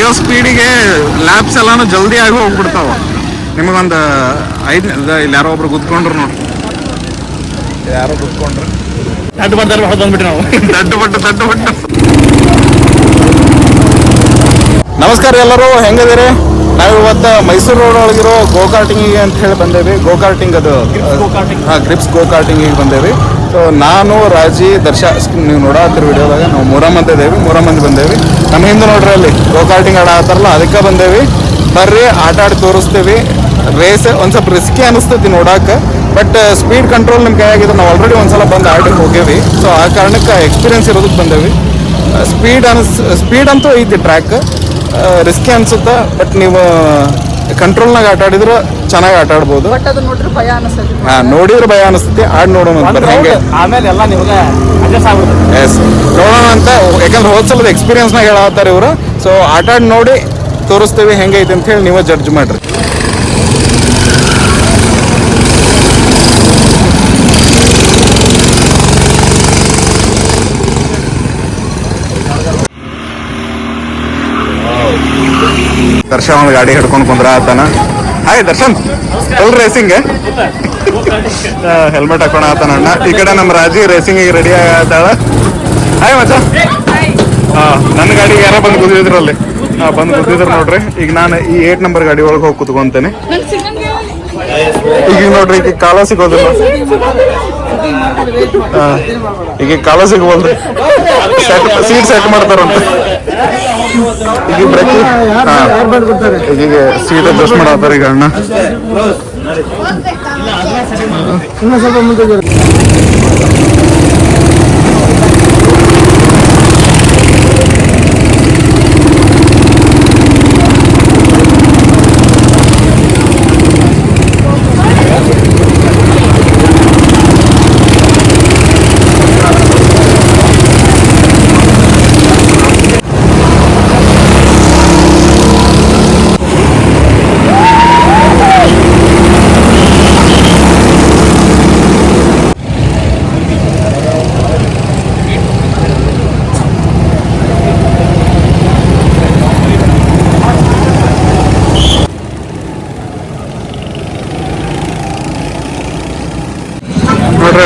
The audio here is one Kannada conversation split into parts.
ಇರೋ ಸ್ಪೀಡಿಗೆ ಲ್ಯಾಬ್ಸ್ ಎಲ್ಲಾನು ಜಲ್ದಿ ಆಗಿ ಹೋಗ್ಬಿಡ್ತಾವ. ನಿಮಗೊಂದು 5 ಇಲ್ಲಿ ಯಾರೋ ಒಬ್ರು ಗುದ್ಕೊಂಡ್ರು ನೋಡಿ, ಯಾರೋ ಗುದ್ಕೊಂಡ್ರು. ದಡ್ಡು ಬಂದ್ಬಿಟ್ಟು ನಾವು ದಡ್ಡು ಬಟ್ಟು. ನಮಸ್ಕಾರ ಎಲ್ಲರೂ, ಹೆಂಗಿದ್ದೀರಿ? ನಾವು ಇವತ್ತು ಮೈಸೂರು ರೋಡ್ ಒಳಗಿರೋ ಗೋಕಾರ್ಟಿಂಗಿಗೆ ಅಂತ ಹೇಳಿ ಬಂದೇವಿ. ಗೋಕಾರ್ಟಿಂಗ್ ಅದು ಗ್ರಿಪ್ಸ್ ಗೋಕಾರ್ಟಿಂಗಿಗೆ ಬಂದೇವಿ. ಸೊ ನಾನು, ರಾಜಿ, ದರ್ಶ, ನೀವು ನೋಡಾತಿರೋ ವಿಡಿಯೋದಾಗ ನಾವು 3 ಮಂದಿ ಬಂದೇವಿ. ನಮ್ಮ ಹಿಂದೆ ನೋಡ್ರಿ ಅಲ್ಲಿ ಗೋಕಾರ್ಟಿಂಗ್ ಆಡತ್ತಾರಲ್ಲ, ಅದಕ್ಕೆ ಬಂದೇವಿ. ಬರ್ರಿ ಆಟ ಆಡಿ ತೋರಿಸ್ತೀವಿ. ರೇಸ್ ಒಂದು ಸ್ವಲ್ಪ ರಿಸ್ಕಿ ಅನಿಸ್ತೈತಿ ನೋಡಕ್ಕೆ, ಬಟ್ ಸ್ಪೀಡ್ ಕಂಟ್ರೋಲ್ ನಿಮ್ಮ ಕೈಯಾಗಿದೆ. ನಾವು ಆಲ್ರೆಡಿ ಒಂದ್ಸಲ ಬಂದು ಆಡಿ ಹೋಗೇವಿ. ಸೊ ಆ ಕಾರಣಕ್ಕೆ ಎಕ್ಸ್ಪೀರಿಯನ್ಸ್ ಇರೋದಕ್ಕೆ ಬಂದೇವಿ. ಸ್ಪೀಡ್ ಅಂತೂ ಐತಿ, ಟ್ರ್ಯಾಕ್ ರಿಸ್ಕಿ ಅನ್ಸುತ್ತೆ, ಬಟ್ ನೀವು ಕಂಟ್ರೋಲ್ನಾಗ ಆಟ ಆಡಿದ್ರೆ ಚೆನ್ನಾಗಿ ಆಟ ಆಡ್ಬೋದು. ನೋಡಿದ್ರೆ ಭಯ ಅನಿಸ್ತೈತಿ, ಆಡಿ ನೋಡೋಣ ಹೆಂಗೆ ಆಮೇಲೆ ಎಲ್ಲ ನಿಮಗೆ ಎಸ್ ನೋಡೋಣ ಅಂತ. ಯಾಕಂದ್ರೆ ಹೋದ್ಸಲದ ಎಕ್ಸ್ಪೀರಿಯನ್ಸ್ನಾಗ ಹೇಳತ್ತಾರೆ ಇವರು. ಸೊ ಆಟ ಆಡಿ ನೋಡಿ ತೋರಿಸ್ತೀವಿ ಹೆಂಗೈತೆ ಅಂತ ಹೇಳಿ ನೀವೇ ಜಡ್ಜ್ ಮಾಡ್ರಿ. ದರ್ಶನ್ ಒಂದು ಗಾಡಿ ಹಿಡ್ಕೊಂಡು ಕುಂದ್ರ ಆತಾನ. Hi Darshan, full racing, helmet ಹಾಕೋಣ ಆತಾನ ಅಣ್ಣ. ಈ ಕಡೆ ನಮ್ಮ ರಾಜಿ ರೇಸಿಂಗ್ ರೆಡಿ ಆಗತ್ತಾಳ. ಹಾಯ್ ಮಚ್ಚ. ನನ್ನ ಗಾಡಿಗೆ ಯಾರೋ ಬಂದು ಕೂತಿದ್ರಲ್ಲಿ, ಬಂದು ಕೂತಿದ್ರು ನೋಡ್ರಿ. ಈಗ ನಾನು ಈ 8 ನಂಬರ್ ಗಾಡಿ ಒಳಗೆ ಹೋಗಿ ಕೂತ್ಕೊಂತೇನೆ. ಈಗ ನೋಡ್ರಿ, ಈಗ ಕಾಲ ಸಿಗೋದಿಲ್ಲ. ಈಗ ಕಾಲ ಸಿಗ್ಬೋಲ್ರಿ, ಸೀಟ್ ಸೆಟ್ ಮಾಡ್ತಾರಂತ. ಈಗ ಬ್ರೇಕ್ ಈಗ ಸೀಟ್ ಅಡ್ಜಸ್ಟ್ ಮಾಡತ್ತಾರ ಈಗ ಅಣ್ಣ. ಸ್ವಲ್ಪ ಮುಂದೆ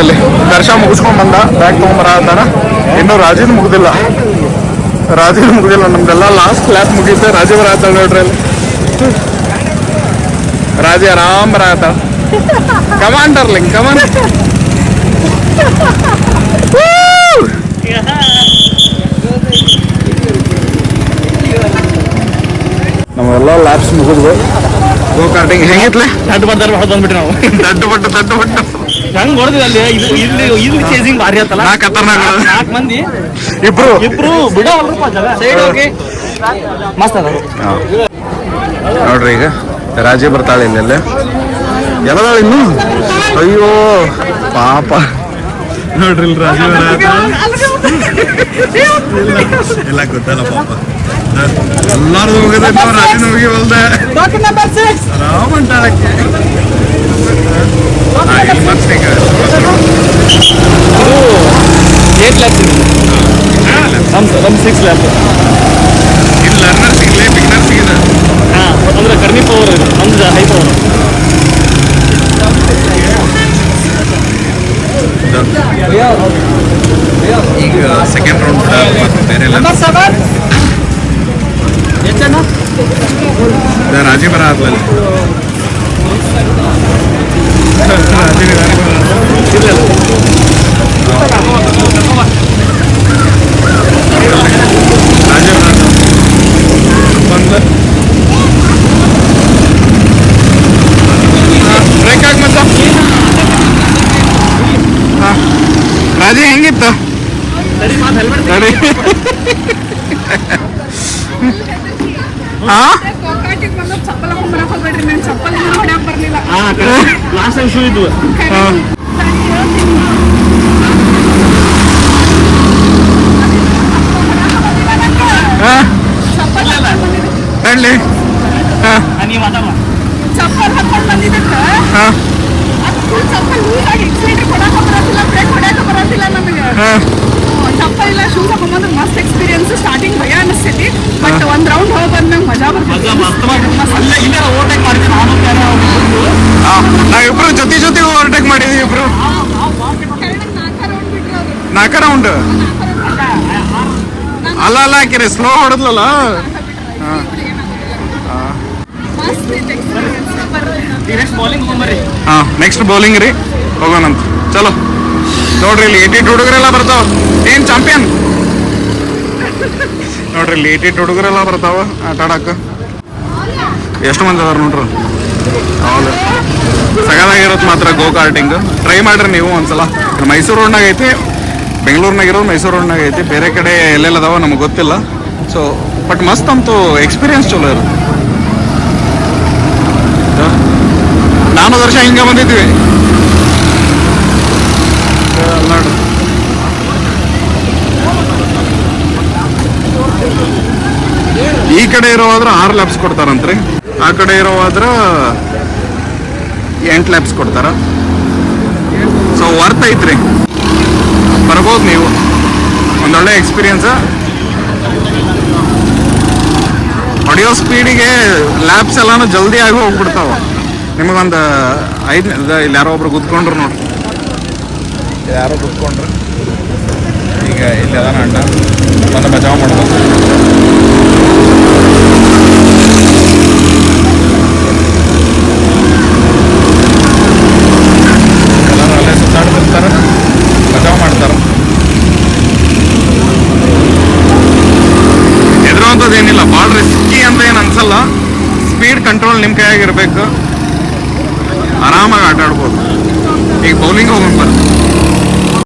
ಅಲ್ಲಿ ದರ್ಶ ಮುಗಿಸ್ಕೊಂಡ್ ಬಂದ, ಬ್ಯಾಗ್ ತಗೊಂಬರತಾನ. ಇನ್ನು ರಾಜಿನ ಮುಗ್ದಿಲ್ಲ, ನಮ್ದೆಲ್ಲ ಲಾಸ್ಟ್ ಕ್ಲಾಸ್ ಮುಗಿಯುತ್ತೆ. ರಾಜಿ ಬರತ್ತಾಳ ನೋಡ್ರಿ ಅಲ್ಲಿ. ರಾಜಿ ಆರಾಮ್ ಬರತ್ತಾಳ. ಕಮಾನ್ ಡಾರ್ಲಿಂಗ್, ಕಮಾನ್. ನಮ್ಮೆಲ್ಲ ಲ್ಯಾಬ್ಸ್ ಮುಗಿದ್ವು. ಗೋಕಾರ್ಟಿಂಗ್ ಹೆಂಗಿತ್ಲೆ? ದಡ್ಡು ಬಂದ್ಬಿಟ್ಟು ನಾವು ದಡ್ಡು ಬಟ್ಟು ಹೆಂಗ್ ಹೊಡೆದ್ವಿ ಅಲ್ಲಿ. ಇದು ಚೇಸಿಂಗ್ ಭಾರಿ ಆತಲ್ಲ. 4 ಮಂದಿ, ಇಬ್ರು ಬಿಡೋಲ್ರಪ್ಪ ಜನ. ಸೈಡ್ ಹೋಗಿ ಮಸ್ತ್ ಅದ ನೋಡ್ರಿ. ಈಗ ರಾಜಿ ಬರ್ತಾಳೆ ಇಲ್ಲೆಲ್ಲ, ಎಲ್ಲದಾಳ ಇನ್ನು. ಅಯ್ಯೋ ಪಾಪ ನೋಡ್ರಿ, ಇಲ್ಲಿ ರಾಜಿ ಎಲ್ಲ ಗೊತ್ತಲ್ಲ ಪಾಪ. ಎಲ್ಲಾರು ಹೋಗದ ರಾಜಿನ ಹೋಗಿ ಹೊಲ್ದೆ ಆರಾಮ್ ಅಂಟಾಳಕ್ಕೆ. ಇದು 8 ಲ್ಯಾಬ್ಸ್ ನಮ್ 6 ಲ್ಯಾಬ್. ಇದು ಲರ್ನರ್ ಸಿಗಲೇ, ಬಿಗ್ನರ್ ಸಿಗಿದೆ. ಅಂದ್ರೆ ಕಡಿಮೆ ಪವರ್ ಇದೆ, ನಮ್ದು ಹೈ ಪವರ್. ಈಗ ಸೆಕೆಂಡ್ ರೌಂಡ್ ಬೇರೆ ರಾಜಿ ಬರ ಆದ್ಮೇಲೆ ರಾಜಿ ಹೆಂಗಿತ್ತು? ಚಪ್ಪಲ್ ಹಾಕೊಂಡು ಬಂದಿದ್ದಕ್ಕೆ ಚಪ್ಪಲ್ ಲೂಸಾಗಿ ಎಕ್ಸಿಲೇಟರ್ ಕೊಡಾಕ ಬರೋದಿಲ್ಲ, ಬ್ರೇಕ್ ಹೊಡ್ಯಾಕ ಬರೋದಿಲ್ಲ ನಮಗೆ. ಚಪ್ಪಲ್ ಇಲ್ಲ, ಶೂಸ್ ಹಾಕೊಂಡ್ಬಂದ್ರೆ ಮಸ್ತ್ ಎಕ್ಸ್ಪೀರಿಯನ್ಸ್. ಸ್ಟಾರ್ಟಿಂಗ್ ಭಯ ಅನಿಸ್ತೈತಿ, ಬಟ್ ಒಂದ್ ರೌಂಡ್ ಹೋಗಿ ಬಂದ್ಮೇಲೆ ಅಲ್ಲೇ ಇಲ್ಲೇ ಓವರ್ಟೇಕ್ ಮಾಡಿದ್ವಿ ನಾನು ನಾವಿಬ್ರು ಜೊತೆ ಓವರ್ಟೇಕ್ ಮಾಡಿದ್ವಿ ಇಬ್ರು. 4 ರೌಂಡ್ ಅಲ್ಲ ಹಾಕಿರಿ ಸ್ಲೋ ಹೊಡೆದ್ಲಲ್ಲ. ನೆಕ್ಸ್ಟ್ ಬೌಲಿಂಗ್ ಹೋಗ್ಬರ್ರಿ. ನೆಕ್ಸ್ಟ್ ಬೌಲಿಂಗ್ ರೀ, ಹೋಗೋಣಂತ. ಚಲೋ ನೋಡ್ರಿ, ಇಲ್ಲಿ 88 ಹುಡುಗರೆಲ್ಲ ಬರ್ತಾವ. ಏನ್ ಚಾಂಪಿಯನ್ ನೋಡ್ರಿ, ಇಲ್ಲಿ 88 ಹುಡುಗರೆಲ್ಲ ಬರ್ತಾವ ಆಟ ಆಡಕ್ಕೆ. ಎಷ್ಟು ಮಂದಿ ಅದಾರ ನೋಡ್ರಿ. ಹೌದು, ಸಗದಾಗಿರೋದು ಮಾತ್ರ ಗೋ ಕಾರ್ಟಿಂಗ್. ಟ್ರೈ ಮಾಡ್ರಿ ನೀವು ಒಂದ್ಸಲ. ಮೈಸೂರು ರೋಡ್ನಾಗ ಐತಿ, ಬೆಂಗಳೂರಿನಾಗ ಇರೋದು ಮೈಸೂರು ರೋಡ್ನಾಗ ಐತಿ. ಬೇರೆ ಕಡೆ ಎಲ್ಲೆಲ್ಲ ಅದಾವ ನಮಗೆ ಗೊತ್ತಿಲ್ಲ. ಸೊ ಬಟ್ ಮಸ್ತ್ ಅಂತೂ ಎಕ್ಸ್ಪೀರಿಯನ್ಸ್ ಚಲೋ ಇರುತ್ತೆ. 4 ವರ್ಷ ಹಿಂಗೆ ಬಂದಿದ್ವಿ ನೋಡ್ರಿ. ಈ ಕಡೆ ಇರೋವಾದ್ರೆ 6 ಲ್ಯಾಬ್ಸ್ ಕೊಡ್ತಾರಂತ್ರಿ, ಆ ಕಡೆ ಇರೋವಾದ್ರೆ 8 ಲ್ಯಾಬ್ಸ್ ಕೊಡ್ತಾರ. ಸೊ ವರ್ತ್ ಐತ್ರಿ, ಬರ್ಬೋದು ನೀವು. ಒಂದೊಳ್ಳೆ ಎಕ್ಸ್ಪೀರಿಯನ್ಸ್. ಹೊಡೆಯೋ ಸ್ಪೀಡಿಗೆ ಲ್ಯಾಬ್ಸ್ ಎಲ್ಲಾನು ಜಲ್ದಿ ಆಗಿ ಹೋಗ್ಬಿಡ್ತಾವ. ನಿಮಗೊಂದು 5 ಇಲ್ಲಿ ಯಾರೋ ಒಬ್ರು ಕೂತ್ಕೊಂಡ್ರು ನೋಡ್ರಿ, ಯಾರೋ ಕೂತ್ಕೊಂಡ್ರು. ಈಗ ಇಲ್ಲಿ ಅದಾನ ಅಣ್ಣ, ಒಂದು ಬಚಾವ್ ಮಾಡ್ಬೋದು. ಎಲ್ಲರೂ ಅಲ್ಲೇ ಸುತ್ತಾಡ್ತಿರ್ತಾರೆ, ಬಚಾವ್ ಮಾಡ್ತಾರೆ. ಹೆದರುವಂಥದ್ದೇನಿಲ್ಲ, ಭಾಳ ರಿಸ್ಕಿ ಅಂತ ಏನು ಅನ್ಸಲ್ಲ. ಸ್ಪೀಡ್ ಕಂಟ್ರೋಲ್ ನಿಮ್ಮ ಕೈಯಾಗಿರ್ಬೇಕು, ಆರಾಮಾಗಿ ಆಟ ಆಡ್ಬೋದು. ಈಗ ಬೌಲಿಂಗ್ ಹೋಗೋಣ ಬರ್ರಿ.